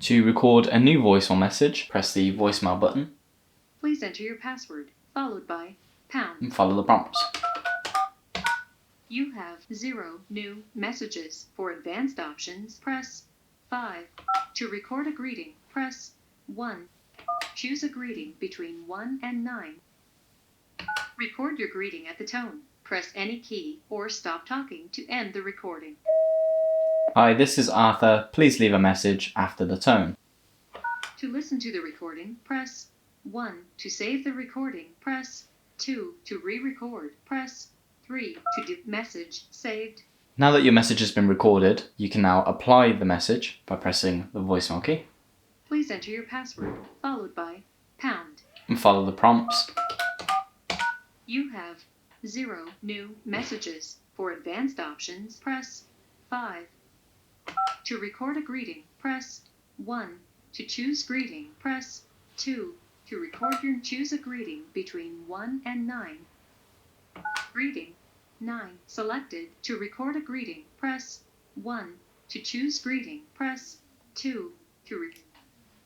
To record a new voicemail message, press the voicemail button. Please enter your password, followed by pound. And follow the prompts. You have 0 new messages. For advanced options, press 5. To record a greeting, press 1. Choose a greeting between 1 and 9. Record your greeting at the tone. Press any key or stop talking to end the recording. Hi, this is Arthur. Please leave a message after the tone. To listen to the recording, press 1. To save the recording, press 2. To re-record, press 3. To message saved. Now that your message has been recorded, you can now apply the message by pressing the voicemail key. Please enter your password, followed by pound. And follow the prompts. You have 0 new messages. For advanced options, press 5. To record a greeting, press 1. To choose greeting, press 2. To record choose a greeting between 1 and 9. Greeting 9 selected. To record a greeting, press 1. To choose greeting, press 2. To